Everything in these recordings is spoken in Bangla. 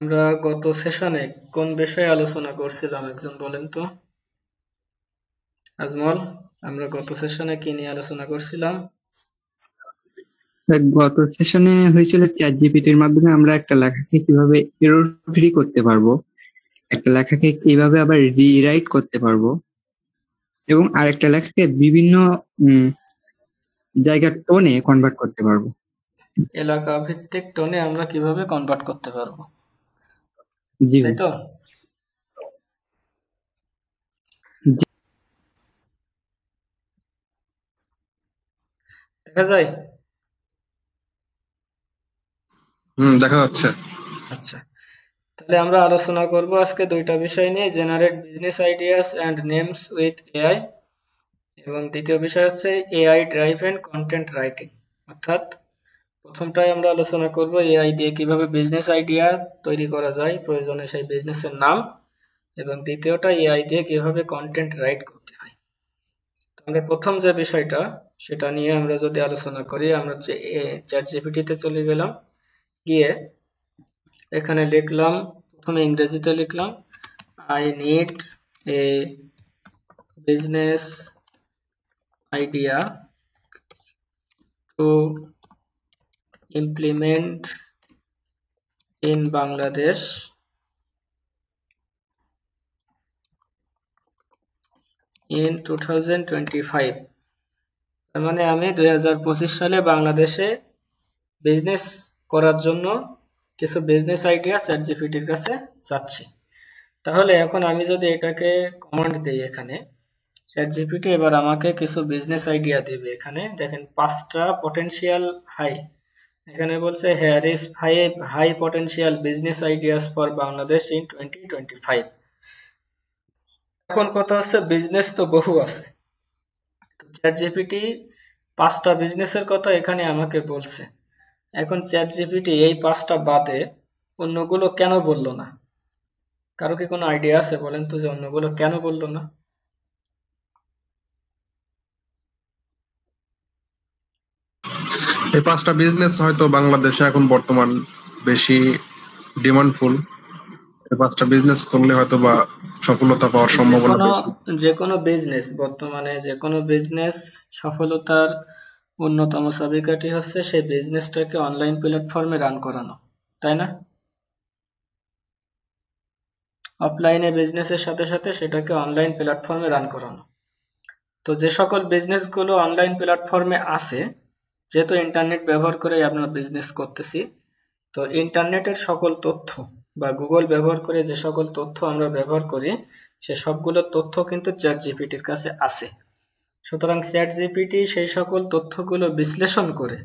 আমরা গত সেশনে কোন বিষয়ে আলোচনা করছিলাম একজন বলেন তো? আজমল, আমরা গত সেশনে কি নিয়ে আলোচনা করছিলাম? গত সেশনে হয়েছিল চ্যাট জিপিটির মাধ্যমে আমরা একটা লেখাকে কিভাবে এরর ফ্রি করতে পারবো, একটা লেখাকে কিভাবে আবার রিরাইট করতে পারবো, এবং আরেকটা লেখাকে বিভিন্ন উম, জায়গার টোনে কনভার্ট করতে পারবো। এলাকা ভিত্তিক টোনে আমরা কিভাবে কনভার্ট করতে পারবো, জি তাই ভাই। তো? জি। দেখা যায়? দেখা যাচ্ছে। আচ্ছা, তাহলে আমরা আলোচনা করব আজকে দুইটা বিষয় নিয়ে, generate business ideas and names with AI, এবং দ্বিতীয় বিষয় হচ্ছে এআই ড্রাইভেন কন্টেন্ট রাইটিং। অর্থাৎ প্রথমটাই আমরা আলোচনা করব এআই দিয়ে কিভাবে বিজনেস আইডিয়া তৈরি করা যায়, প্রয়োজনে সেই বিজনেসের নাম, এবং দ্বিতীয়টা এআই দিয়ে কিভাবে কন্টেন্ট রাইট করতে হয়। আমরা প্রথম যে বিষয়টা সেটা নিয়ে আমরা যদি আলোচনা করি, আমরা যে চ্যাট জিপিটিতে চলে গেলাম, গিয়ে এখানে লিখলাম, প্রথমে ইংরেজিতে লিখলাম, I need a business idea to implement in Bangladesh in 2025। তার মানে আমি 2025 সালে বাংলাদেশে বিজনেস করার জন্য কিছু বিজনেস আইডিয়া চ্যাট জিপিটির কাছে চাচ্ছি। তাহলে এখন আমি যদি এটাকে কমান্ড দিই, এখানে চ্যাট জিপিটি এবার আমাকে কিছু বিজনেস আইডিয়া দেবে। এখানে দেখেন 5টা পটেনশিয়াল হাই, এখানে বলছে here is 5 high potential business ideas for Bangladesh in 2025। এখন কথা হচ্ছে বিজনেস তো বহু আছে, চ্যাট জিপিটি 5টা বিজনেসের কথা এখানে আমাকে বলছে। এখন চ্যাট জিপিটি এই 5টা বাদে অন্যগুলো কেন বললো না? কারো কি কোনো আইডিয়া আছে? বলেন তো যে অন্যগুলো কেন বললো না? এই 5টা বিজনেস হয়তো বাংলাদেশে এখন বর্তমান বেশি ডিমান্ডফুল। এই 5টা বিজনেস করলে হয়তো বা সফলতা পাওয়ার যে সম্ভাবনা কোনো বেশি। যে কোনো বিজনেস, বর্তমানে যে কোনো বিজনেস সফলতার অন্যতম চাবিকাঠি হচ্ছে সেই বিজনেসটাকে অনলাইন প্ল্যাটফর্মে রান করানো, তাই না? অফলাইনে বিজনেসের সাথে সাথে সেটাকে অনলাইন প্ল্যাটফর্মে রান করানো। তো যে সকল বিজনেসগুলো অনলাইন প্ল্যাটফর্মে আছে, যেহেতু ইন্টারনেট ব্যবহার করে আমরা বিজনেস করতেছি, তো ইন্টারনেটের সকল তথ্য বা গুগল ব্যবহার করে যে সকল তথ্য আমরা ব্যবহার করি, সে সবগুলো তথ্য কিন্তু চ্যাট জিপিটির কাছে আছে। সুতরাং চ্যাট জিপিটি সেই সকল তথ্যগুলো বিশ্লেষণ করে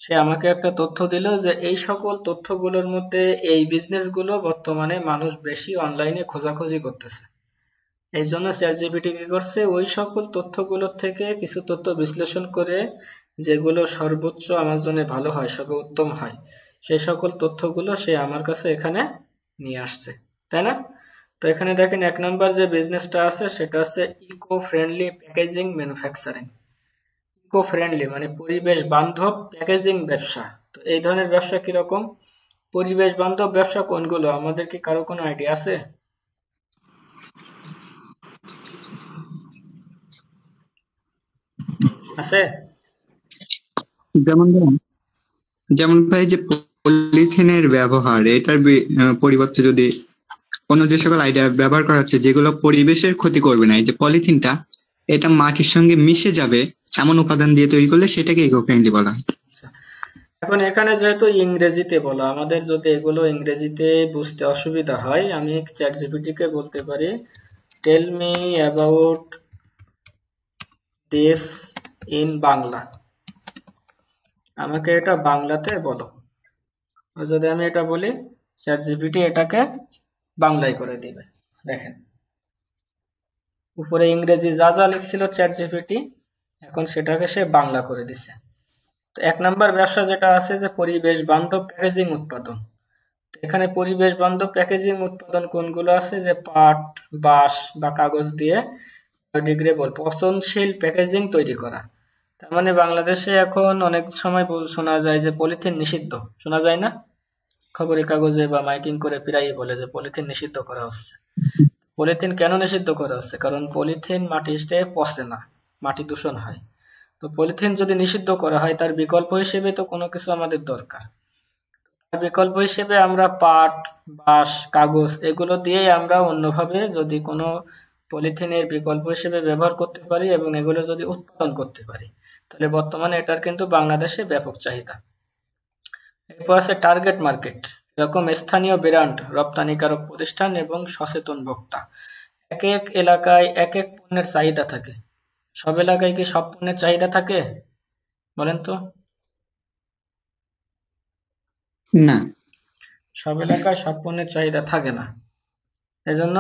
সে আমাকে একটা তথ্য দিল যে এই সকল তথ্যগুলোর মধ্যে এই বিজনেসগুলো বর্তমানে মানুষ বেশি অনলাইনে খোঁজাখুঁজি করতেছে। এই জন্য চ্যাট জিপিটি কি করছে, ওই সকল তথ্যগুলোর থেকে কিছু তথ্য বিশ্লেষণ করে যেগুলো সর্বোচ্চ আমার জন্য ভালো হয়, সর্বোত্তম হয়, সেই সকল তথ্যগুলো সে আমার কাছে এখানে নিয়ে আসছে, তাই না? তো এখানে দেখেন 1 নম্বর যে বিজনেসটা আছে সেটা হচ্ছে eco friendly packaging manufacturing. Eco friendly মানে পরিবেশ বান্ধব প্যাকেজিং ব্যবসা। তো এই ধরনের ব্যবসা কিরকম? পরিবেশ বান্ধব ব্যবসা কোনগুলো, আমাদের কি কারো কোনো আইডিয়া আছে? আছে? যেমন ধরুন, যেমন ভাই যে পলিথিনের ব্যবহার, এটার পরিবর্তে যদি অন্য যে সকল আইডিয়া ব্যবহার করা হচ্ছে যেগুলো পরিবেশের ক্ষতি করবে না, এই যে পলিথিনটা, এটা মাটির সঙ্গে মিশে যাবে এমন উপাদান দিয়ে তৈরি করলে সেটাকে ইকো ফ্রেন্ডলি বলা হয়। এখন এখানে যেহেতু ইংরেজিতে বলা, আমাদের যদি এগুলো ইংরেজিতে বুঝতে অসুবিধা হয়, আমি চ্যাট জিপিটিকে বলতে পারি tell me about this in Bangla, আমাকে এটা বাংলাতে বলো। আর যদি আমি এটা বলি, চ্যাট জিপিটি এটাকে বাংলায় করে দিবে। দেখেন উপরে ইংরেজি যা যা লিখছিল চ্যাট জিপিটি, এখন সেটাকে সে বাংলা করে দিছে। তো 1 নম্বর ব্যবসা যেটা আছে যে পরিবেশ বান্ধব প্যাকেজিং উৎপাদন। এখানে পরিবেশ বান্ধব প্যাকেজিং উৎপাদন কোনগুলো আছে, যে পাট, বাঁশ বা কাগজ দিয়ে বায়োডিগ্রেডেবল পচনশীল প্যাকেজিং তৈরি করা। তার মানে বাংলাদেশে এখন অনেক সময় শোনা যায় যে পলিথিন নিষিদ্ধ, শোনা যায় না? খবরের কাগজে বা মাইকিং করে প্রায়ই বলে যে পলিথিন নিষিদ্ধ করা হচ্ছে। পলিথিন কেন নিষিদ্ধ করা হচ্ছে? কারণ পলিথিন মাটিতে পচে না, মাটি দূষণ হয়। তো পলিথিন যদি নিষিদ্ধ করা হয়, তার বিকল্প হিসেবে তো কোনো কিছু আমাদের দরকার। তার বিকল্প হিসেবে আমরা পাট, বাঁশ, কাগজ এগুলো দিয়েই আমরা অন্যভাবে যদি কোনো পলিথিনের বিকল্প হিসেবে ব্যবহার করতে পারি এবং এগুলো যদি উৎপাদন করতে পারি, তাহলে বর্তমানে এটার কিন্তু বাংলাদেশে ব্যাপক চাহিদা। এরপর আছে টার্গেট মার্কেট, এরকম স্থানীয় ব্র্যান্ড, রপ্তানিকারক প্রতিষ্ঠান এবং সচেতন ভোক্তা। এক এক এলাকায় এক এক পণ্যের চাহিদা থাকে। সব এলাকায় কি সব পণ্যের চাহিদা থাকে বলেন তো? না। সব এলাকায় সব পণ্যের চাহিদা থাকে না। এজন্য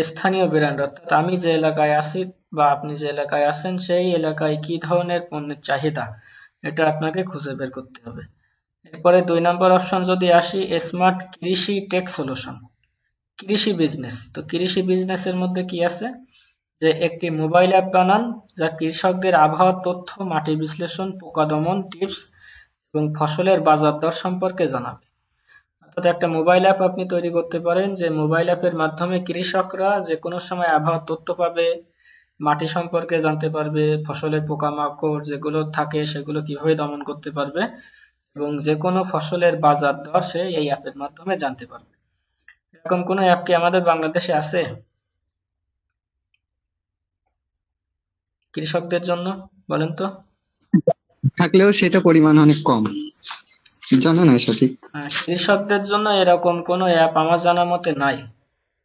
স্থানীয় ব্র্যান্ড, অর্থাৎ আমি যে এলাকায় আছি বা আপনি যে এলাকায় আছেন সেই এলাকায় কি ধরনের পণ্যের চাহিদা, এটা আপনাকে খুঁজে বের করতে হবে। এরপরে 2 নম্বর অপশন যদি আসি, স্মার্ট কৃষি টেক সলিউশন, কৃষি বিজনেস। তো কৃষি বিজনেসের মধ্যে কি আছে, যে একটি মোবাইল অ্যাপ বানান যা কৃষকদের আবহাওয়ার তথ্য, মাটি বিশ্লেষণ, পোকা দমন টিপস এবং ফসলের বাজার দর সম্পর্কে জানাবে। অর্থাৎ একটা মোবাইল অ্যাপ আপনি তৈরি করতে পারেন, যে মোবাইল অ্যাপের মাধ্যমে কৃষকরা যে কোনো সময় আবহাওয়ার তথ্য পাবে, মাটি সম্পর্কে জানতে পারবে, ফসলের পোকামাকড় যেগুলো থাকে সেগুলো কিভাবে দমন করতে পারবে এবং যে কোনো ফসলের বাজার দর সে এই অ্যাপের মাধ্যমে জানতে পারবে। এরকম কোনো অ্যাপ কি আমাদের বাংলাদেশে আছে কৃষকদের জন্য বলেন তো? থাকলেও সেটা পরিমাণ অনেক কম, জানো না সঠিক। কৃষকদের জন্য এরকম কোনো অ্যাপ আমার জানা মতে নাই।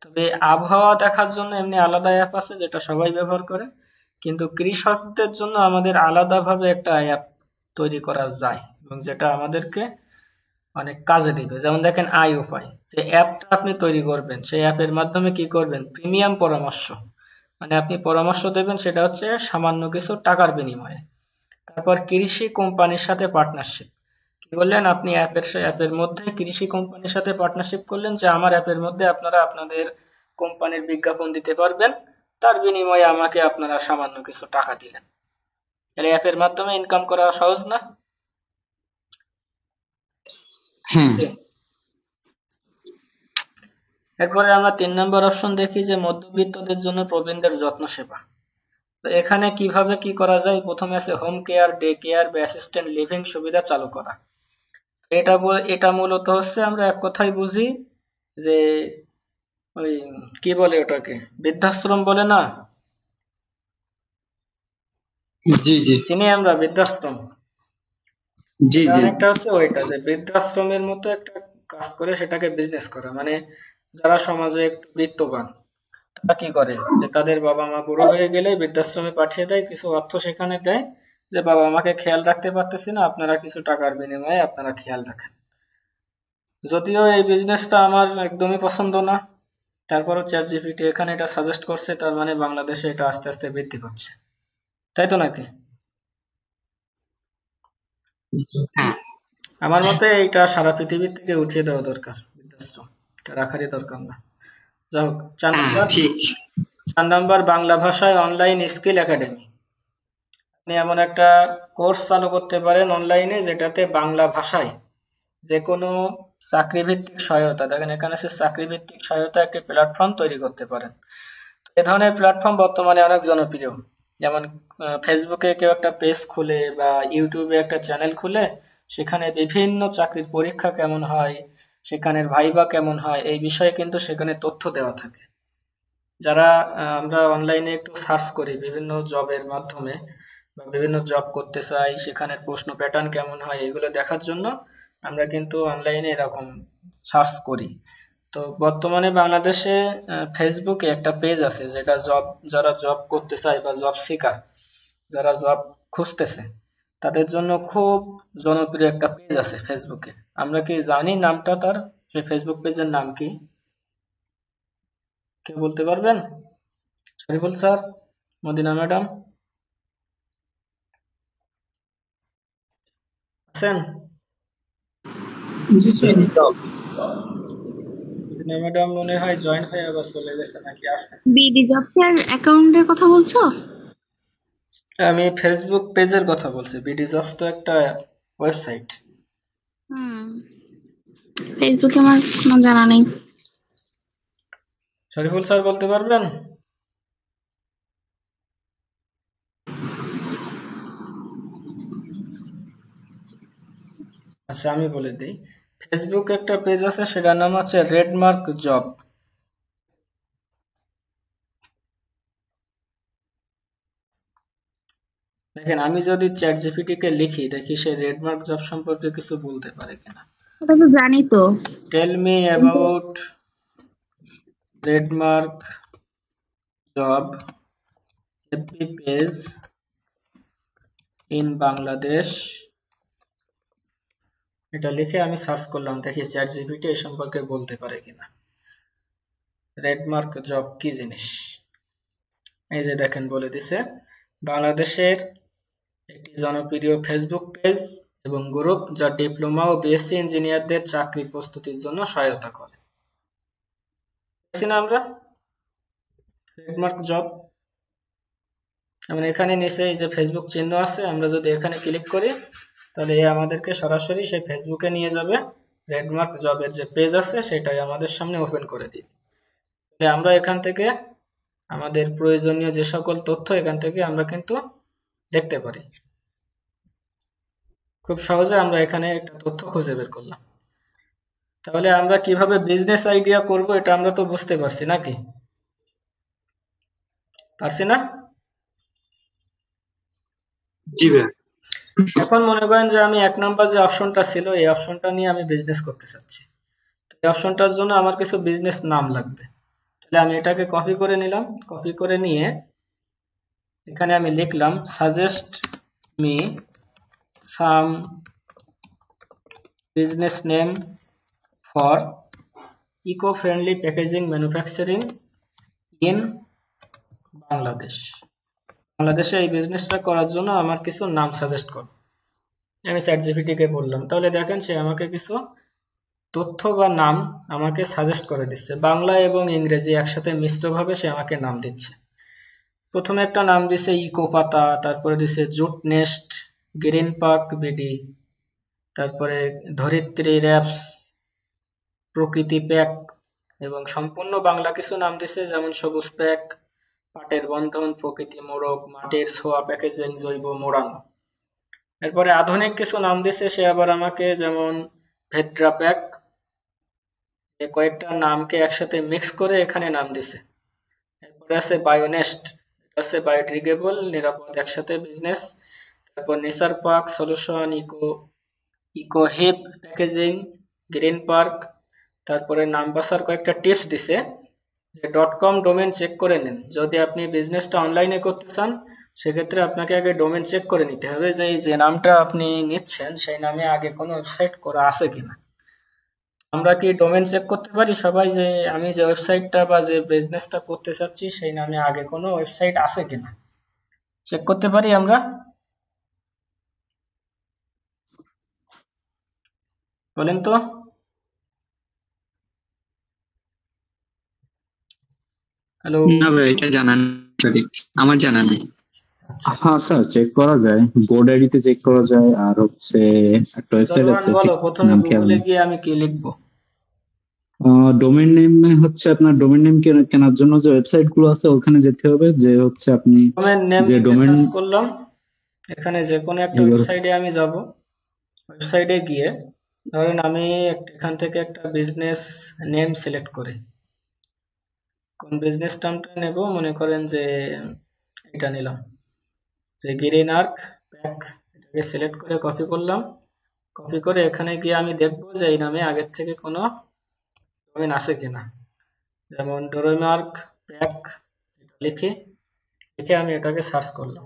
তবে আবহাওয়া দেখার জন্য এমনি আলাদা অ্যাপ আছে যেটা সবাই ব্যবহার করে, কিন্তু কৃষকদের জন্য আমাদের আলাদাভাবে একটা অ্যাপ তৈরি করা যায় এবং যেটা আমাদেরকে অনেক কাজে দিবে। যেমন দেখেন আই উপায়, যে অ্যাপটা আপনি তৈরি করবেন সেই অ্যাপের মাধ্যমে কি করবেন, প্রিমিয়াম পরামর্শ, মানে আপনি পরামর্শ দেবেন সেটা হচ্ছে সামান্য কিছু টাকার বিনিময়ে। তারপর কৃষি কোম্পানির সাথে পার্টনারশিপ, কি বললেন আপনি অ্যাপের মধ্যে কৃষি কোম্পানির সাথে পার্টনারশিপ করলেন, যে আমার অ্যাপের মধ্যে আপনারা আপনাদের কোম্পানির বিজ্ঞাপন দিতে পারবেন, তার বিনিময়ে আমাকে আপনারা সামান্য কিছু টাকা দিলেন। তাহলে অ্যাপের মাধ্যমে ইনকাম করা সহজ না? হ্যাঁ। এরপরে আমরা 3 নম্বর অপশন দেখি, যে মধ্যবিত্তদের জন্য প্রবীণদের যত্ন সেবা। তো এখানে কিভাবে কি করা যায়, প্রথমে আছে হোম কেয়ার, ডে কেয়ার বা অ্যাসিস্ট্যান্ট লিভিং সুবিধা চালু করা। এটা মূলত হচ্ছে, আমরা এক কথাই বুঝি যে ওই কি বলে ওটাকে, বৃদ্ধাশ্রম বলে না, জি জি চিনি আমরা বৃদ্ধাশ্রম। জি এটা জি। অনেকটা হচ্ছে ওইটা, যে বৃদ্ধাশ্রমের মতো একটা কাজ করে সেটাকে বিজনেস করা। মানে যারা সমাজে একটু বিত্তবান তারা কি করে, যে তাদের বাবা মা বুড়ো হয়ে গেলে বৃদ্ধাশ্রমে পাঠিয়ে দেয়, কিছু অর্থ সেখানে দেয়, যে বাবা মাকে খেয়াল রাখতে পারতেছি না, আপনারা কিছু টাকার বিনিময়ে আপনারা খেয়াল রাখেন। যদিও এই বিজনেসটা আমার একদমই পছন্দ না, তারপরও চ্যাটজিপিটি এখানে এটা সাজেস্ট করছে, তার মানে বাংলাদেশে এটা আস্তে আস্তে বৃদ্ধি পাচ্ছে, তাই তো নাকি? হ্যাঁ আমার মতে এইটা সারা পৃথিবী থেকে উঠিয়ে দেওয়া দরকার, বৃদ্ধাশ্রম এটা রাখারই দরকার না। যাই হোক, হ্যাঁ ঠিক। 4 নাম্বার বাংলা ভাষায় অনলাইন স্কিল একাডেমি। আপনি এমন একটা কোর্স চালু করতে পারেন অনলাইনে, যেটাতে বাংলা ভাষায় যে কোনো চাকরি ভিত্তিক সহায়তা, দেখেন এখানে আছে চাকরি ভিত্তিক সহায়তা, একটি প্ল্যাটফর্ম তৈরি করতে পারেন। এ ধরনের প্ল্যাটফর্ম বর্তমানে অনেক জনপ্রিয়। যেমন ফেসবুকে কেউ একটা পেজ খুলে বা ইউটিউবে একটা চ্যানেল খুলে সেখানে বিভিন্ন চাকরির পরীক্ষা কেমন হয়, সেখানের ভাইবা কেমন হয়, এই বিষয়ে কিন্তু সেখানে তথ্য দেওয়া থাকে। যারা আমরা অনলাইনে একটু সার্চ করি বিভিন্ন জবের মাধ্যমে বা বিভিন্ন জব করতে চাই, সেখানের প্রশ্ন প্যাটার্ন কেমন হয়, এগুলো দেখার জন্য আমরা কিন্তু অনলাইনে এরকম সার্চ করি। তো বর্তমানে বাংলাদেশে ফেসবুকে একটা পেজ আছে, যেটা যারা জব করতে চায় বা জব সিকার, যারা জব খুঁজতেছে তাদের জন্য খুব জনপ্রিয় একটা পেজ আছে ফেসবুকে। আমরা কি জানি নামটা তার, সেই ফেসবুক পেজের নাম কি? কেউ বলতে পারবেন? শরীফুল স্যার, মদিনা ম্যাডাম আছেন? জি স্যার। মদিনা ম্যাডাম মনে হয় জয়েন হয়ে আবার চলে গেছে, নাকি আছে? বিডি জবসের অ্যাকাউন্টের কথা বলছো? আমি ফেসবুক পেজের কথা বলছি, বিডি জবস তো একটা ওয়েবসাইট। হুম। ফেসবুকে আমার কোনো জানা নেই। শরীফুল স্যার বলতে পারবেন? আচ্ছা, আমি বলে দিই। ফেসবুক একটা পেজ আছে, সেটার নাম হচ্ছে রেডমার্ক জব। দেখেন, আমি যদি চ্যাট জিপিটি-কে লিখি, দেখি সে রেডমার্ক জব সম্পর্কে কিছু বলতে পারে কিনা। ওটা তো জানি তো, টেল মি কিন্তু about redmark job FB page in Bangladesh. এটা লিখে আমি সার্চ করলাম, দেখি চ্যাট জিপিটি এই সম্পর্কে বলতে পারে কিনা। রেডমার্ক জব কি জিনিস? এই যে দেখেন, বলে দিছে বাংলাদেশের একটি জনপ্রিয় ফেসবুক পেজ এবং গ্রুপ যা ডিপ্লোমা ও বিএসসি ইঞ্জিনিয়ারদের চাকরি প্রস্তুতির জন্য সহায়তা করে। দেখছি না আমরা রেডমার্ক জব? যেমন এখানে নিচে এই যে ফেসবুক চিহ্ন আছে, আমরা যদি এখানে ক্লিক করি তাহলে এ আমাদেরকে সরাসরি সেই ফেসবুকে নিয়ে যাবে। রেডমার্ক জবের যে পেজ আছে সেটাই আমাদের সামনে ওপেন করে দিবে। তাহলে আমরা এখান থেকে আমাদের প্রয়োজনীয় যে সকল তথ্য এখান থেকে আমরা কিন্তু দেখতে পারি। খুব সহজে আমরা এখানে একটা তথ্য খুঁজে বের করলাম। তাহলে আমরা কিভাবে বিজনেস আইডিয়া করব এটা আমরা তো বুঝতে পারছি নাকি? পারছি না? জি ভাইয়া। এখন মনে করেন যে আমি 1 নম্বর যে অপশনটা ছিল এই অপশনটা নিয়ে আমি বিজনেস করতে চাচ্ছি। এই অপশনটার জন্য আমার কিছু বিজনেস নাম লাগবে। তাহলে আমি এটাকে কপি করে নিলাম। কপি করে নিয়ে এখানে আমি লিখলাম suggest me some business name for eco-friendly packaging manufacturing in Bangladesh. বাংলাদেশে এই বিজনেসটা করার জন্য আমার কিছু নাম সাজেস্ট করো। আমি চ্যাট জিপিটি-কে বললাম, তাহলে দেখেন সে আমাকে কিছু তথ্য বা নাম আমাকে সাজেস্ট করে দিচ্ছে। বাংলা এবং ইংরেজি একসাথে মিশ্রভাবে সে আমাকে নাম দিচ্ছে। প্রথমে একটা নাম দিছে ইকো পাতা, তারপরে দিছে jute nest, green park BD, তারপরে ধরিত্রী র্যাপস, প্রকৃতি প্যাক, এবং সম্পূর্ণ বাংলা কিছু নাম দিছে, যেমন সবুজ প্যাক, পাটের বন্ধন, প্রকৃতি মোড়ক, মাটির ছোঁয়া প্যাকেজিং, জৈব মোড়ানো। এরপরে আধুনিক কিছু নাম দিছে সে আবার আমাকে, যেমন ভেট্রা প্যাক। এই কয়েকটা নামকে একসাথে মিক্স করে এখানে নাম দিছে। এরপরে আছে বায়োনেস্ট, এটা আছে বায়োডিগ্রেডেবল নিরাপদ একসাথে বিজনেস। তারপর nature park solution, eco hip packaging, green park. তারপরে নাম বাছার কয়েকটা টিপস দিছে, যে .com ডোমেন চেক করে নিন। যদি আপনি বিজনেসটা অনলাইনে করতে চান সেক্ষেত্রে আপনাকে আগে ডোমেন চেক করে নিতে হবে যে এই যে নামটা আপনি নিচ্ছেন সেই নামে আগে কোনো ওয়েবসাইট করা আছে কিনা। আমরা কি ডোমেন চেক করতে পারি সবাই যে আমি যে ওয়েবসাইটটা বা যে বিজনেসটা করতে চাচ্ছি সেই নামে আগে কোনো ওয়েবসাইট আছে কিনা? চেক করতে পারি আমরা? বলেন তো। হ্যালো। না ভাই, এটা জানা নেই, সঠিক আমার জানা নেই। আচ্ছা, হ্যাঁ স্যার, চেক করা যায়, গোড আইডিতে চেক করা যায়, আর হচ্ছে একটা ওয়েবসাইট সলমান আছে, বলো ঠিক প্রথমে নাম খেয়াল গুগলে নেই। গিয়ে আমি কি লিখবো? ডোমেন নেম হচ্ছে আপনার ডোমেন নেম কেনার জন্য যে ওয়েবসাইট গুলো আছে ওখানে যেতে হবে, যে হচ্ছে আপনি ডোমেন নেম যে লিখে ডোমেন সার্চ করলাম। এখানে যে কোনো একটা ওয়েবসাইটে আমি যাব। ওয়েবসাইটে গিয়ে ধরেন আমি এখান থেকে একটা বিজনেস নেম সিলেক্ট করি। কোন বিজনেস নামটা নেব? মনে করেন যে এটা নিলাম, যে গ্রিন আর্ক প্যাক। এটাকে সিলেক্ট করে কপি করলাম। কপি করে এখানে গিয়ে আমি দেখবো যে এই নামে আগের থেকে কোনো ডোমেন আছে কিনা। যেমন ডোরোমার্ক প্যাক, এটা লিখে লিখে আমি এটাকে সার্চ করলাম।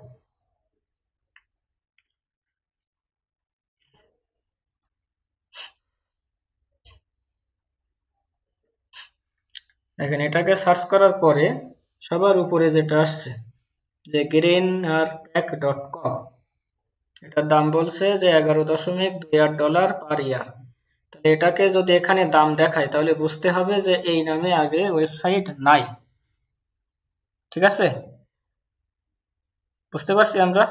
দেখেন, এটাকে সার্চ করার পরে সবার উপরে যেটা আসছে যে greenarpack.com, এটার দাম বলছে যে $11.28 পার ইয়ার। তাহলে এটাকে যদি এখানে দাম দেখায় তাহলে বুঝতে হবে যে এই নামে আগে ওয়েবসাইট নাই। ঠিক আছে? বুঝতে পারছি আমরা?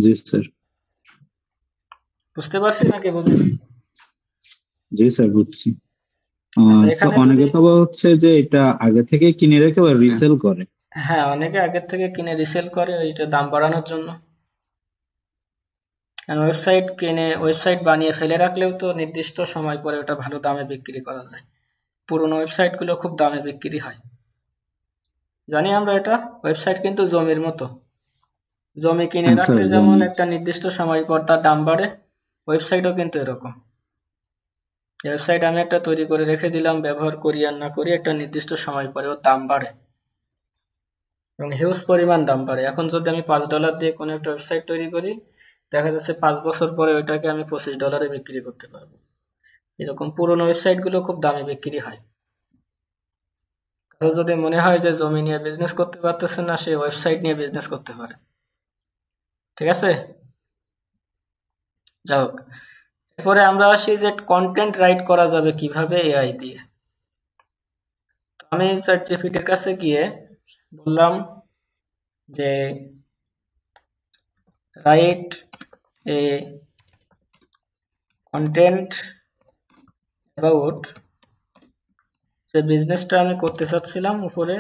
জি স্যার। বুঝতে পারছি নাকি বুঝিনি? জি স্যার, বুঝছি। আচ্ছা, সো এখানে যদি অনেকে তো আবার হচ্ছে যে এটা আগে থেকে কিনে রেখে আবার হ্যাঁ। রিসেল করে। হ্যাঁ, অনেকে আগের থেকে কিনে রিসেল করে ওইটা দাম বাড়ানোর জন্য। কারণ ওয়েবসাইট বানিয়ে ফেলে রাখলেও তো নির্দিষ্ট সময় পরে ওটা ভালো দামে বিক্রি করা যায়। পুরোনো ওয়েবসাইটগুলো খুব দামে বিক্রি হয়। জানি আমরা এটা। ওয়েবসাইট কিন্তু জমির মতো। জমি কিনে হ্যাঁ স্যার, রাখলে যেমন জমি। একটা নির্দিষ্ট সময় পর তার দাম বাড়ে, ওয়েবসাইটও কিন্তু এরকম। ওয়েবসাইট আমি একটা তৈরি করে রেখে দিলাম, ব্যবহার করি আর না করি, একটা নির্দিষ্ট সময় পরে ওর দাম বাড়ে এবং হিউজ পরিমাণ দাম বাড়ে। এখন যদি আমি $5 দিয়ে কোনো একটা ওয়েবসাইট তৈরি করি, দেখা যাচ্ছে 5 বছর পরে ওইটাকে আমি $25 বিক্রি করতে পারবো। এরকম পুরোনো ওয়েবসাইটগুলো খুব দামে বিক্রি হয়। কারো যদি মনে হয় যে জমি নিয়ে বিজনেস করতে পারতেছে না, সে ওয়েবসাইট নিয়ে বিজনেস করতে পারে। ঠিক আছে, যাই হোক। এরপরে আমরা আসি যে কন্টেন্ট রাইট করা যাবে কিভাবে এআই দিয়ে। আমি চ্যাটজিপিটির কাছে গিয়ে বললাম যে রাইট এ কন্টেন্ট অ্যাবাউট, যে বিজনেসটা আমি করতে চাচ্ছিলাম, উপরে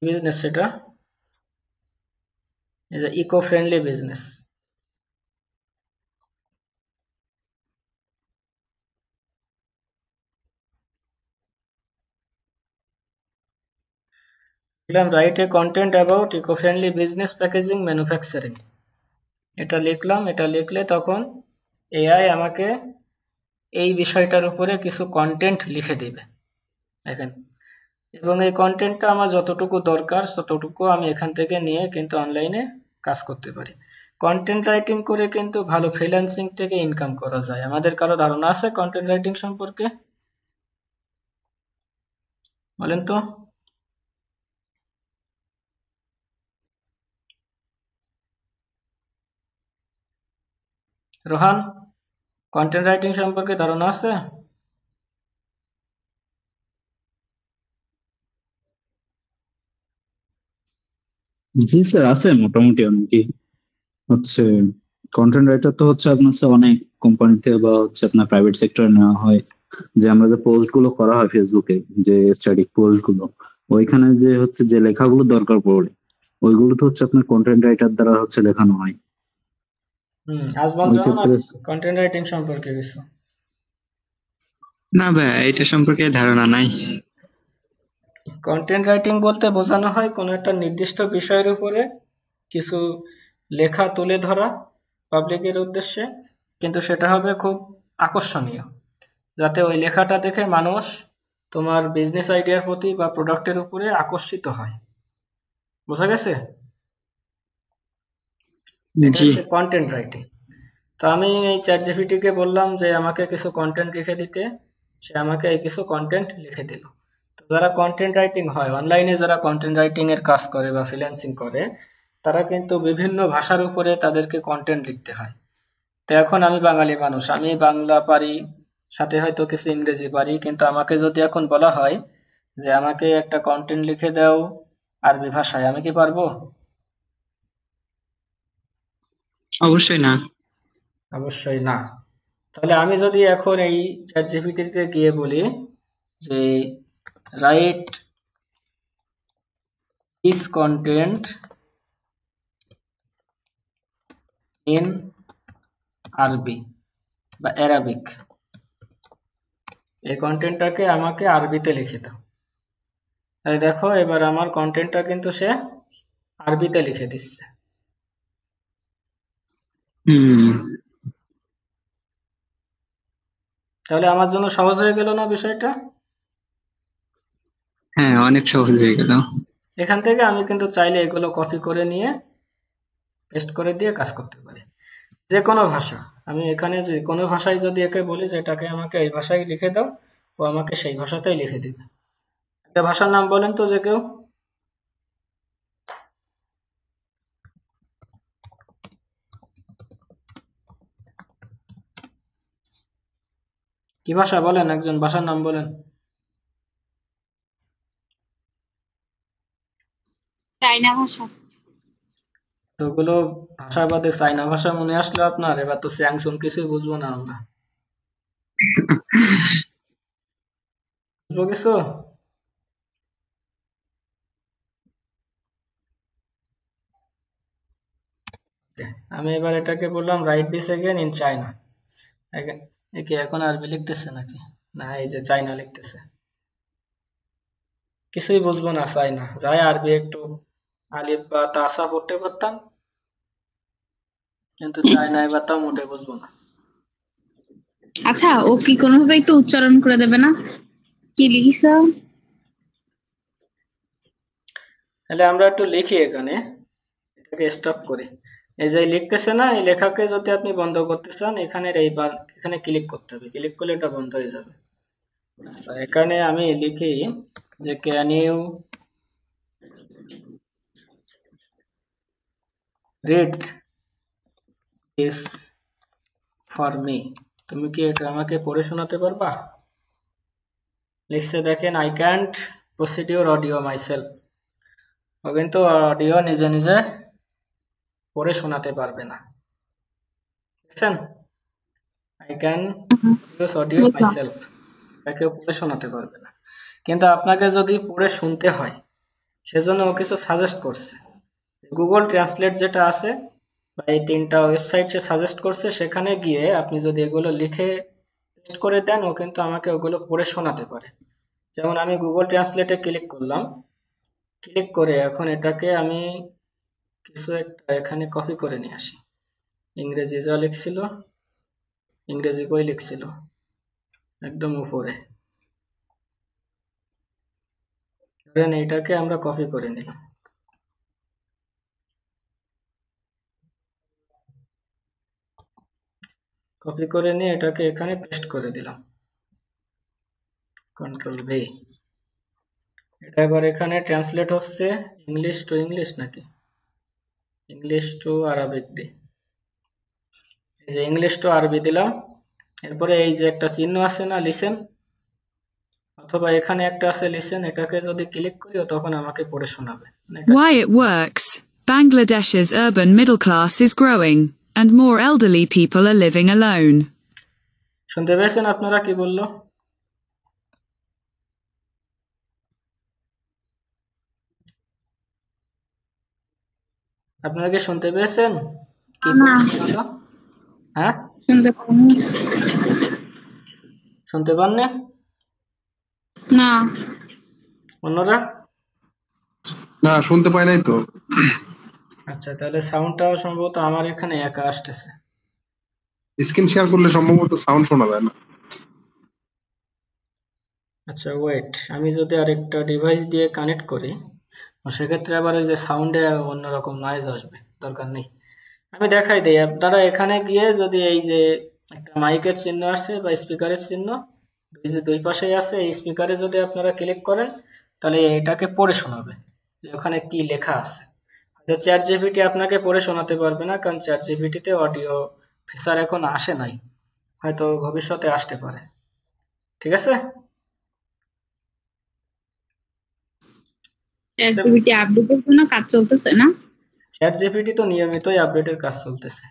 বিজনেস সেটা এই যে ইকো ফ্রেন্ডলি বিজনেস। লিখলাম write a content about eco friendly business packaging manufacturing. এটা লিখলাম। এটা লিখলে তখন এআই আমাকে এই বিষয়টার উপরে কিছু কন্টেন্ট লিখে দিবে দেখেন। এবং এই কন্টেন্টটা আমার যতটুকু দরকার ততটুকু আমি এখান থেকে নিয়ে কিন্তু অনলাইনে কাজ করতে পারি। কন্টেন্ট রাইটিং করে কিন্তু ভালো ফ্রিল্যান্সিং থেকে ইনকাম করা যায়। আমাদের কারো ধারণা আছে কন্টেন্ট রাইটিং সম্পর্কে? বলেন তো। রোহান, কন্টেন্ট রাইটিং সম্পর্কে ধারণা আছে? জি স্যার, আছে মোটামুটি অনেকেই। হচ্ছে কন্টেন্ট রাইটার তো হচ্ছে আপনার হচ্ছে অনেক কোম্পানিতে বা হচ্ছে আপনার প্রাইভেট সেক্টরে নেওয়া হয়। যে আমরা যে পোস্ট গুলো করা হয় ফেসবুকে, যে স্ট্যাটিক পোস্ট গুলো, ওইখানে যে হচ্ছে যে লেখাগুলো দরকার পড়ে, ওইগুলো তো হচ্ছে আপনার কন্টেন্ট রাইটার দ্বারা হচ্ছে লেখানো হয়। আজমল, ওই জানো ক্ষেত্রে নাকি কন্টেন্ট রাইটিং সম্পর্কে কিছু? না ভাই, এটা সম্পর্কে ধারণা নাই। কন্টেন্ট রাইটিং বলতে বোঝানো হয় কোনো একটা নির্দিষ্ট বিষয়ের উপরে কিছু লেখা তুলে ধরা পাবলিকের উদ্দেশ্যে, কিন্তু সেটা হবে খুব আকর্ষণীয়, যাতে ওই লেখাটা দেখে মানুষ তোমার বিজনেস আইডিয়ার প্রতি বা প্রোডাক্টের উপরে আকর্ষিত হয়। বোঝা গেছে? এটা জি। হচ্ছে কন্টেন্ট রাইটিং। তো আমি এই চ্যাট জিপিটিকে বললাম যে আমাকে কিছু কন্টেন্ট লিখে দিতে। সে আমাকে এই কিছু কন্টেন্ট লিখে দিল। তো যারা কন্টেন্ট রাইটিং হয় অনলাইনে, যারা কন্টেন্ট রাইটিং এর কাজ করে বা ফ্রিল্যান্সিং করে, তারা কিন্তু বিভিন্ন ভাষার উপরে তাদেরকে কন্টেন্ট লিখতে হয়। তো এখন আমি বাঙালি মানুষ, আমি বাংলা পারি, সাথে হয়তো কিছু ইংরেজি পারি, কিন্তু আমাকে যদি এখন বলা হয় যে আমাকে একটা কন্টেন্ট লিখে দাও আরবি ভাষায়, আমি কি পারবো? অবশ্যই না। অবশ্যই না। তাহলে আমি যদি এখন এই চ্যাট জিপিটিতে গিয়ে বলি যে রাইট দিস কন্টেন্ট ইন আরবি বা অ্যারাবিক, এই কন্টেন্টটাকে আমাকে আরবিতে লিখে দাও, তাহলে দেখো এবার আমার কন্টেন্টটা কিন্তু সে আরবিতে লিখে দিচ্ছে। হুম। তাহলে আমার জন্য সহজ হয়ে গেল না বিষয়টা? হ্যাঁ, অনেক সহজ হয়ে গেল। এখান থেকে আমি কিন্তু চাইলে এগুলো কপি করে নিয়ে পেস্ট করে দিয়ে কাজ করতে পারি। যে কোনো ভাষা, আমি এখানে যে কোনো ভাষায় যদি একে বলি যে এটাকে আমাকে এই ভাষায় লিখে দাও, ও আমাকে সেই ভাষাতেই লিখে দিবে। একটা ভাষার নাম বলেন তো যে কেউ। কি ভাষা বলেন, একজন ভাষার নাম বলেন। চাইনা ভাষা। তো ওগুলো ভাষা বাদে চাইনা ভাষা মনে আসলো আপনার? এবার তো স্যাংসুন কিছুই বুঝবো না আমরা। বুঝবো কিছু? Okay, আমি এবার এটাকে বললাম right this again in China. একে এখন আরবি লিখতেছে নাকি? না, এই যে চাইনা লিখতেছে। কিছুই বুঝবো না চাইনা। যাই আরবি একটু আলিফ বা তাসা পড়তে পারতাম, কিন্তু চাইনা এবার তাও মোটে বুঝবো না। আচ্ছা, ও কি কোনোভাবে একটু উচ্চারণ করে দেবে না? কি লিখিস? তাহলে আমরা একটু লিখি এখানে, এটাকে স্টপ করি। এই যে লিখতেছে না, এই লেখাকে যদি আপনি বন্ধ করতে চান এখানে এইবার এখানে ক্লিক করতে হবে, ক্লিক করলে এটা বন্ধ হয়ে যাবে। আচ্ছা, এখানে আমি লিখি যে can you read this for me, তুমি কি এটা আমাকে পড়ে শোনাতে পারবা? লিখছে দেখেন, I can't proceed your audio myself. ও কিন্তু অডিও নিজে নিজে পড়ে শোনাতে পারবে না, দেখছেন? আই ক্যান ইউজ অডিও বুঝলাম। মাইসেলফ, তাকে পড়ে শোনাতে পারবে না। কিন্তু আপনাকে যদি পড়ে শুনতে হয়, সেজন্য ও কিছু সাজেস্ট করছে। গুগল ট্রান্সলেট যেটা আছে বা এই 3টা ওয়েবসাইট সে সাজেস্ট করছে, সেখানে গিয়ে আপনি যদি এগুলো লিখে পেস্ট করে দেন, ও কিন্তু আমাকে ওগুলো পড়ে শোনাতে পারে। যেমন আমি গুগল ট্রান্সলেটে ক্লিক করলাম, ক্লিক করে এখন এটাকে আমি কিছু একটা এখানে কপি করে নিয়ে আসি। ইংরেজি যা লিখছিল, ইংরেজি কই লিখছিল, একদম উপরে। ধরেন এইটাকে আমরা কপি করে নিলাম, কপি করে নিয়ে এটাকে এখানে পেস্ট করে দিলাম, কন্ট্রোল ভি। এটা এবার এখানে ট্রান্সলেট হচ্ছে ইংলিশ টু ইংলিশ নাকি ইংলিশ টু আরবিক দি। এই যে ইংলিশ টু আরবি দিলাম, এরপরে এই যে একটা চিহ্ন আছে না লিসেন, অথবা এখানে একটা আছে লিসেন, এটাকে যদি ক্লিক করি তখন আমাকে পড়ে শোনাবে। Why it works. Bangladesh's urban middle class is growing, and more elderly people are living alone. শুনতে পেয়েছেন আপনারা কি বললো? আপনারা কি শুনতে পেয়েছেন কি না, শোনালো? হ্যাঁ, শুনতে পাইনি। শুনতে পাননি? না, অন্যরা? না, শুনতে পাই নাই তো। আচ্ছা, তাহলে সাউন্ডটাও সম্ভবত আমার এখানে একা আসতেছে। স্ক্রিন শেয়ার করলে সম্ভবত সাউন্ড শোনা যায় না। আচ্ছা ওয়েট, আমি যদি আরেকটা ডিভাইস দিয়ে কানেক্ট করি, সেক্ষেত্রে আবার ওই যে সাউন্ডে অন্যরকম নয়েজ আসবে, দরকার নেই। আমি দেখাই দিই, আপনারা এখানে গিয়ে যদি এই যে একটা মাইকের চিহ্ন আছে বা স্পিকারের চিহ্ন, এই যে দুই পাশেই আছে, এই স্পিকারে যদি আপনারা ক্লিক করেন তাহলে এটাকে পড়ে শোনাবে যে ওখানে কি লেখা আছে। চ্যাট জিপিটি আপনাকে পড়ে শোনাতে পারবে না, কারণ চ্যাট জিপিটিতে অডিও ফিচার এখন আসে নাই, হয়তো ভবিষ্যতে আসতে পারে। ঠিক আছে? ChatGPT আপডেটের জন্য কাজ চলতেছে না? চ্যাট জিপিটি তো নিয়মিতই আপডেটের কাজ চলতেছে।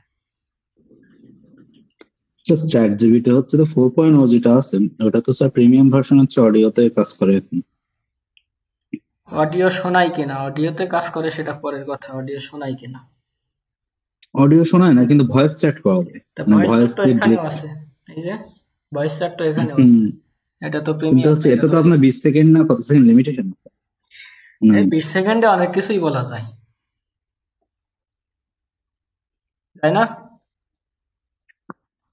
চ্যাট জিপিটি হচ্ছে তো 4.0 যেটা আছে, ওটা তো স্যার প্রিমিয়াম ভার্সন হচ্ছে, অডিওতে কাজ করে এখন। অডিও শোনায় কিনা, অডিওতে কাজ করে সেটা পরের কথা, অডিও শোনায় কিনা। অডিও শোনায় না, কিন্তু ভয়েস চ্যাট করা যায়, তা মানে ভয়েস ভয়েস চ্যাট তো এখানেও আছে, এই যে ভয়েস চ্যাট তো এখানেও আছে, এটা তো কিন্তু প্রিমিয়াম। হচ্ছে এটা তো আপনার 20 সেকেন্ড না কত সেকেন্ড লিমিটেশন আছে। এই 20 সেকেন্ডে অনেক কিছুই বলা যায়, তাই না?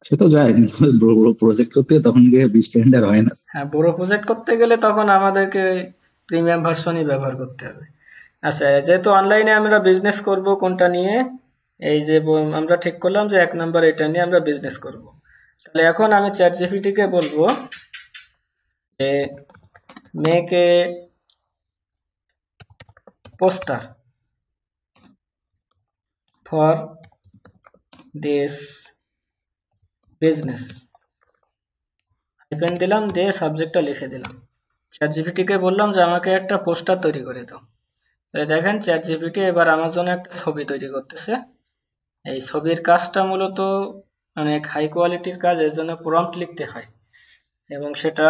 সে তো যায়, কিন্তু বড় বড় প্রজেক্ট করতে তখন গিয়ে 20 সেকেন্ড আর হয় না। হ্যাঁ, বড় প্রজেক্ট করতে গেলে তখন আমাদেরকে প্রিমিয়াম ভার্সনই ব্যবহার করতে হবে। আচ্ছা, যেহেতু অনলাইনে আমরা বিজনেস করব কোনটা নিয়ে, এই যে আমরা ঠিক করলাম যে 1 নাম্বার এটা নিয়ে আমরা বিজনেস করব। তাহলে এখন আমি চ্যাট জিপিটিকে বলবো যে make a poster for this business, hyphen দিলাম, দিয়ে সাবজেক্টটা লিখে দিলাম। চ্যাট জিপিটিকে বললাম যে আমাকে একটা পোস্টার তৈরি করে দাও। এই দেখেন চ্যাট জিপিটি এবার আমার জন্য একটা ছবি তৈরি করতেছে। এই ছবির কাজটা মূলত অনেক হাই কোয়ালিটির কাজ, এর জন্য প্রম্পট লিখতে হয় এবং সেটা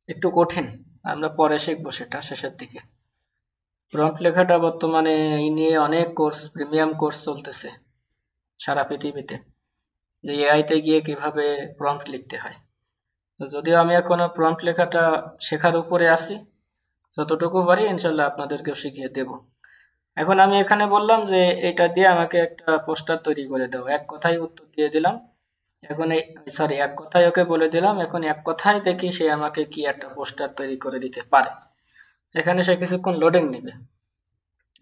একটু কঠিন। আমরা পরে শিখবো সেটা শেষের দিকে। প্রম্পট লেখাটা বর্তমানে এই নিয়ে অনেক কোর্স, প্রিমিয়াম কোর্স চলতেছে সারা পৃথিবীতে, যে এআইতে গিয়ে কিভাবে প্রম্পট লিখতে হয়। তো যদিও আমি এখনো প্রম্পট লেখাটা শেখার উপরে আছি, যতটুকু পারি ইনশাল্লাহ আপনাদেরকেও শিখিয়ে দেব। এখন আমি এখানে বললাম যে এটা দিয়ে আমাকে একটা পোস্টার তৈরি করে দাও, এক কথায় উত্তর দিয়ে দিলাম। এখন এক কথায় ওকে বলে দিলাম, এখন এক কথায় দেখি সে আমাকে কি একটা পোস্টার তৈরি করে দিতে পারে। এখানে সে কিছুক্ষণ লোডিং নেবে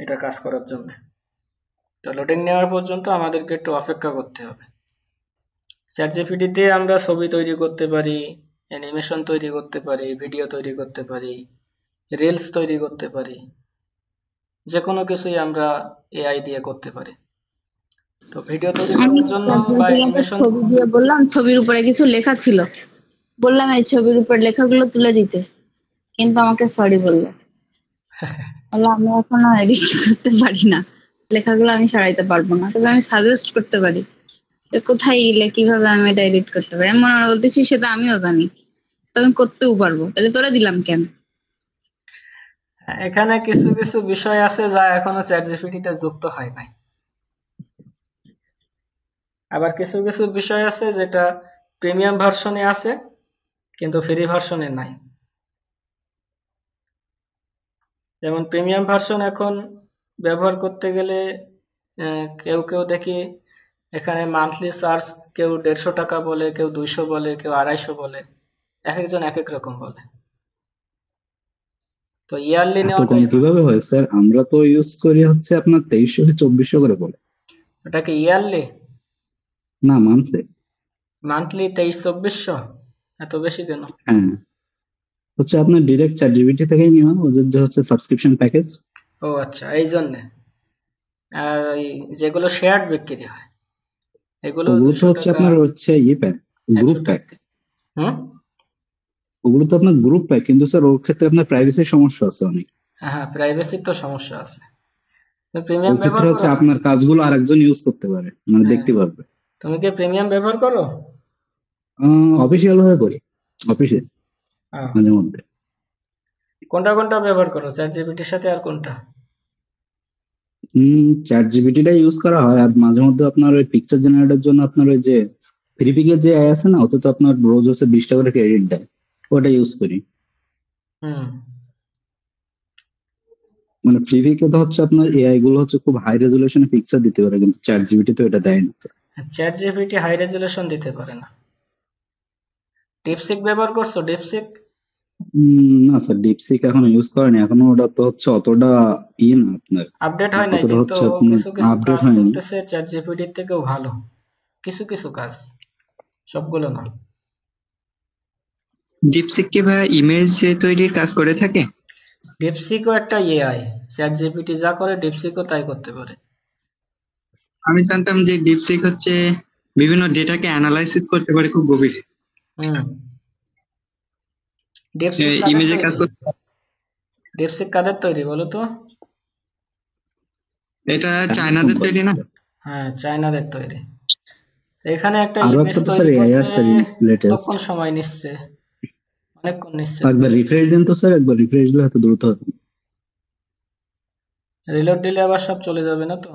এটা কাজ করার জন্য। তো লোডিং নেওয়ার পর্যন্ত আমাদেরকে একটু অপেক্ষা করতে হবে। চ্যাট জিপিটি দিয়ে আমরা ছবি তৈরি করতে পারি, অ্যানিমেশন তৈরি করতে পারি, ভিডিও তৈরি করতে পারি, রিলস তৈরি করতে পারি, যে কোনো কিছুই আমরা এআই দিয়ে করতে পারি। তো ভিডিও তৈরি আমি করার জন্য বা অ্যানিমেশন, ছবি দিয়ে বললাম, ছবির উপরে কিছু লেখা ছিল, বললাম এই ছবির উপর লেখাগুলো তুলে দিতে, কিন্তু আমাকে সরি বললো। বললো আমি এখনো এডিট করতে পারি না, লেখাগুলো আমি সরাইতে পারবো না, তবে আমি সাজেস্ট করতে পারি যে কোথায় গেলে কিভাবে আমি এটা এডিট করতে পারি। আমি মনে মনে বলতেছি সেটা আমিও জানি, তো আমি করতেও পারবো, তাহলে তোরা দিলাম কেন? এখানে কিছু কিছু বিষয় আছে যা এখনো চ্যাট জিপিটিতে যুক্ত হয় নাই। আবার কিছু কিছু বিষয় আছে যেটা প্রিমিয়াম ভার্সনে আছে কিন্তু ফ্রি ভার্সনে নাই। যেমন প্রিমিয়াম ভার্সন এখন ব্যবহার করতে গেলে কেউ কেউ দেখি এখানে মান্থলি চার্জ, কেউ 150 টাকা বলে, কেউ 200 বলে, কেউ 250 বলে, এক একজন এক এক রকম বলে। তো ইয়ারলি এত কম নেওয়াটাই ভালো। কিভাবে হয় স্যার? আমরা তো ইউজ করি হচ্ছে আপনার 2300 কি 2400 করে বলে। ওটা কি ইয়ারলি? না, মান্থলি। মান্থলি 2300-2400? এত বেশি কেন? হ্যাঁ, হচ্ছে আপনার ডিরেক্ট চ্যাট জিপিটি থেকেই নেওয়া, ওদের যে হচ্ছে সাবস্ক্রিপশন প্যাকেজ। ও আচ্ছা, এই জন্যে। আর ওই যেগুলো শেয়ার্ড বিক্রি হয় এগুলো ওগুলো তো 200 হচ্ছে টাকা, আপনার হচ্ছে প্যাক, 100 গ্রুপ টাকা। প্যাক। হুম, ওগুলো তো আপনার গ্রুপ প্যাক, কিন্তু স্যার ওর ক্ষেত্রে আপনার প্রাইভেসির সমস্যা আছে অনেক। হ্যাঁ, প্রাইভেসির তো সমস্যা আছে। ওই প্রিমিয়াম ক্ষেত্রে ব্যবহার হচ্ছে করো না? আপনার কাজগুলো আরেকজন ইউজ করতে পারে, মানে হ্যাঁ, দেখতে পারবে। তুমি কি প্রিমিয়াম ব্যবহার করো? অফিসিয়াল ভাবে করি, অফিসে হ্যাঁ। মাঝে মধ্যে। কোনটা কোনটা ব্যবহার করো চ্যাট জিপিটির সাথে, আর কোনটা? চ্যাট জিপিটিটা ইউজ করা হয়, আর মাঝে মধ্যে আপনার ওই পিকচার জেনারেটর জন্য আপনার ওই যে ফ্রিপিকের যে এআই আছে না, ওতে তো আপনার রোজ হচ্ছে 20 টাকা করে ক্রেডিট দেয়, ওটা ইউজ করি। হুম, মানে ফ্রিপিকে তো হচ্ছে আপনার এআই গুলো হচ্ছে খুব হাই রেজুলেশনে পিকচার দিতে পারে, কিন্তু চ্যাট জিপিটি তো এটা দেয় না। চ্যাট জিপিটি হাই রেজুলেশন দিতে পারে না। ডিপসিক ব্যবহার করছো? ডিপসিক? না স্যার, ডিপসিক এখনো ইউজ করেনি, এখনো ওটা তো হচ্ছে অতটা না আপনার, আপডেট হয় নাই, অতটা কিন্তু হচ্ছে ও আপনার কিছু কিছু আপডেট কাজ হয়নি। করতেছে চ্যাট জিপিটির থেকেও ভালো, কিছু কিছু কাজ, সবগুলো না। ডিপসিক কি ভাই ইমেজ তৈরির কাজ করে থাকে? ডিপসিকও একটা এআই, চ্যাট জিপিটি যা করে ডিপসিকও তাই করতে পারে। আমি জানতাম যে ডিপসিক হচ্ছে বিভিন্ন ডেটাকে অ্যানালাইসিস করতে পারে খুব গভীরে, হুম, ডিপসিক কাদের ইমেজে কাজ তৈরি? করতে। ডিপসিক কাদের তৈরি বলো তো? এটা চাইনিজ চায়নাদের কোম্পানি। তৈরি না? হ্যাঁ, চায়নাদের তৈরি। এখানে একটা আরো ইমেজ একটা তো স্যার তৈরি এআই করতে আসছে লেটেস্ট। কতক্ষণ সময় নিচ্ছে? অনেকক্ষণ নিচ্ছে। একবার রিফ্রেশ দেন তো স্যার, একবার রিফ্রেশ দিলে হয়তো দ্রুত হবে। রিলোড দিলে আবার সব চলে যাবে না তো?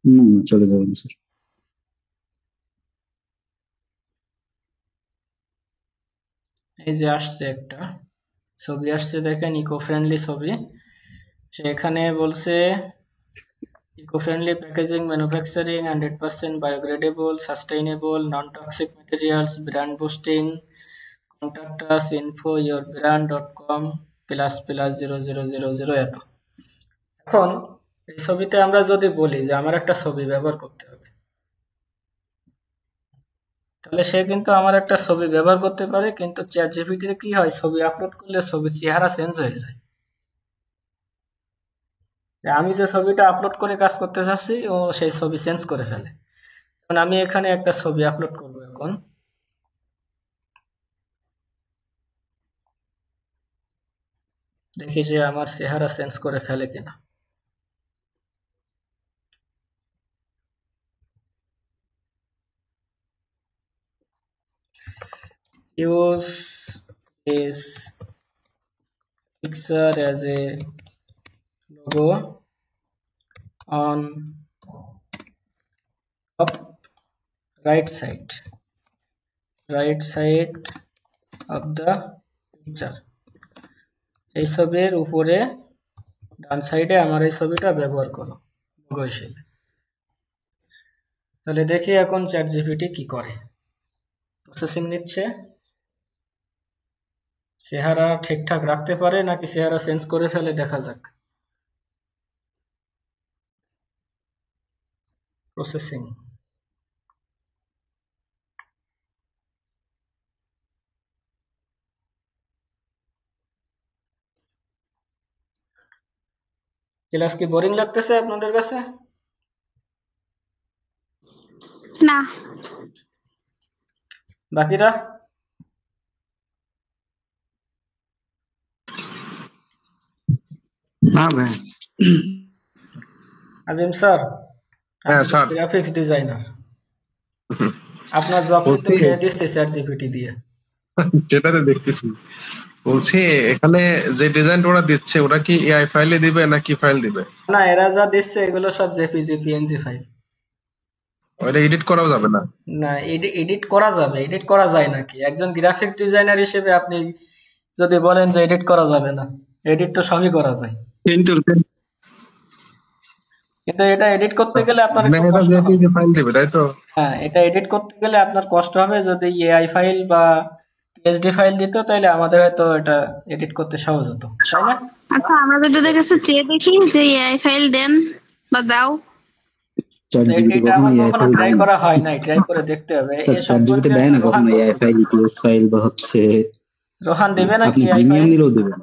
না, চলে যাবে না স্যার। এই যে আসছে একটা ছবি, আসছে দেখেন, ইকো ফ্রেন্ডলি ছবি। এখানে বলছে eco friendly packaging, manufacturing, 100% biodegradable, sustainable, non toxic materials, brand boosting, contact us, info your brand dot com ++00000 এত। এখন এই ছবিতে আমরা যদি বলি যে আমার একটা ছবি ব্যবহার করতে হবে, তাহলে সে কিন্তু আমার একটা ছবি ব্যবহার করতে পারে, কিন্তু চ্যাট জিপিটিতে কি হয়, ছবি আপলোড করলে ছবির চেহারা চেঞ্জ হয়ে যায়। আমি যে ছবিটা আপলোড করে কাজ করতে চাচ্ছি ও সেই ছবি চেঞ্জ করে ফেলে। এখন আমি এখানে একটা ছবি আপলোড করব, এখন দেখি যে আমার চেহারা চেঞ্জ করে ফেলে কিনা। use this picture as a logo on top right side of the picture। এই ছবির উপরে ডান সাইডে আমার এই ছবিটা ব্যবহার করো লোগো হিসেবে। তাহলে দেখি এখন চ্যাট জিপিটি কি করে। প্রসেসিং নিচ্ছে, চেহারা ঠিকঠাক রাখতে পারে নাকি চেহারা চেঞ্জ করে ফেলে দেখা যাক। প্রসেসিং ক্লাস কি বোরিং লাগতেছে আপনাদের কাছে? না, বাকিরা না ভাই, আজিম স্যার, হ্যাঁ স্যার, গ্রাফিক্স ডিজাইনার, আপনার জব কিন্তু বলছি খেয়ে দিচ্ছে চ্যাট জিপিটি দিয়ে। সেটাতে দেখতেছি। বলছি এখানে যে ডিজাইন ওরা দিচ্ছে ওরা কি এআই ফাইলে দিবে নাকি ফাইল দিবে? না, এরা যা দিচ্ছে এগুলো সব জেপিজি পিএনজি ফাইল। ওটা এডিট করাও যাবে না? না, এডিট করা যাবে। এডিট করা যায় নাকি? একজন গ্রাফিক্স ডিজাইনার হিসেবে আপনি যদি বলেন যে এডিট করা যাবে না, এডিট তো সবই করা যায়, কিন্তু এটা এডিট করতে গেলে আপনার মানে একটু এটা কষ্ট হবে। জেপিজি ফাইল দিবে তাই তো? হ্যাঁ, এটা এডিট করতে গেলে আপনার কষ্ট হবে। যদি এআই ফাইল বা পিএসডি ফাইল দিত তাহলে আমাদের হয়তো এটা এডিট করতে সহজ হতো, তাই না? আচ্ছা আমরা যদি ওদের কাছে চেয়ে দেখি যে এআই ফাইল দেন বা দাও। চ্যাট জিপিটি এটা কখনো আমার এআই কখনো ফাইল ট্রাই দেয় না। করা হয় নাই, ট্রাই করে দেখতে হবে। এ চ্যাট জিপিটি সম্পর্কে দেয় না রোহান কখনো এআই বলতে ফাইল, ইপিএস ফাইল বা হচ্ছে রোহান দেবে নাকি আপনি এআই প্রিমিয়াম ফাইল? দিলেও দেবে না।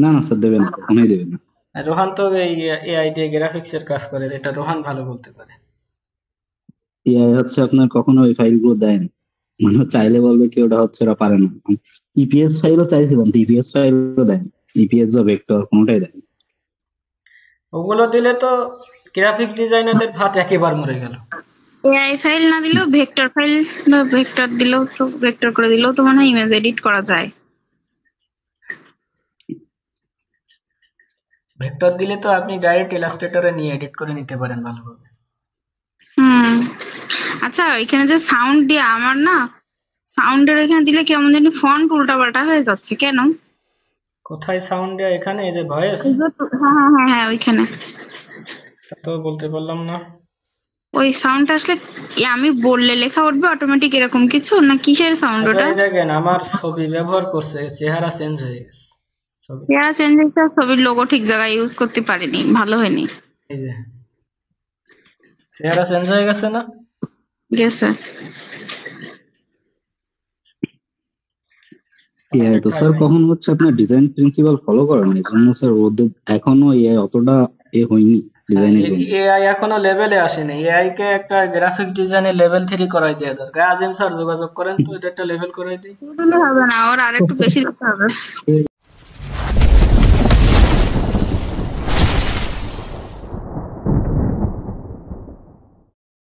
না না স্যার, দেবে না, কখনোই দেবে না। রোহান তো এই এআই দিয়ে গ্রাফিক্স এর কাজ করে, এটা রোহান ভালো বলতে পারে। এআই হচ্ছে আপনার কখনো ওই ফাইলগুলো দেয় না, মানে চাইলে বলবে কি ওটা হচ্ছে ওরা পারে না। ইপিএস ফাইলও চাইছিলাম, ইপিএস ফাইলও দেয় না, ইপিএস বা ভেক্টর কোনোটাই দেয় না। ওগুলো দিলে তো গ্রাফিক্স ডিজাইনারদের ভাত একেবারে মরে গেল। এআই ফাইল না দিলেও ভেক্টর ফাইল বা ভেক্টর দিলেও তো, ভেক্টর করে দিলেও তো মনে হয় ইমেজ এডিট করা যায়। ভেক্টর দিলে তো আপনি ডাইরেক্ট ইলাস্ট্রেটরে নিয়ে এডিট করে নিতে পারেন ভালোভাবে। হুম। আচ্ছা এখানে যে সাউন্ড দিয়ে আমার না সাউন্ডের এখানে দিলে কেমন জানি ফন্ট উল্টাপাল্টা হয়ে যাচ্ছে কেন? কোথায় সাউন্ড দেয়া? এখানে এই যে ভয়েস, এই যে হ্যাঁ হ্যাঁ হ্যাঁ হ্যাঁ ওইখানে তো বলতে পারলাম না। ওই সাউন্ডটা আসলে আমি বললে লেখা উঠবে অটোমেটিক এরকম কিছু না কিসের সাউন্ড আচ্ছা, ওটা? এই দেখেন আমার ছবি ব্যবহার করছে, চেহারা চেঞ্জ হয়ে গেছে। ছবি এরা চেঞ্জ হয়েছে, ছবির লোগো ঠিক জায়গায় ইউজ করতে পারেনি, ভালো হয়নি। এই যে চেহারা চেঞ্জ হয়ে গেছে না? গেছে। এআই তো স্যার কখনো হচ্ছে আপনার ডিজাইন প্রিন্সিপাল ফলো করে না, এই জন্য স্যার ওদের এখনো এআই অতটা হয়নি ডিজাইনের জন্য। এআই এখনো লেভেলে আসেনি। এআই কে একটা গ্রাফিক্স ডিজাইনের লেভেল 3 করাই দেওয়া দরকার। আজিম স্যার যোগাযোগ করেন তো, এটা একটা লেভেল করাই দিই। দিলে হবে না, ওর আরেকটু বেশি দিতে হবে।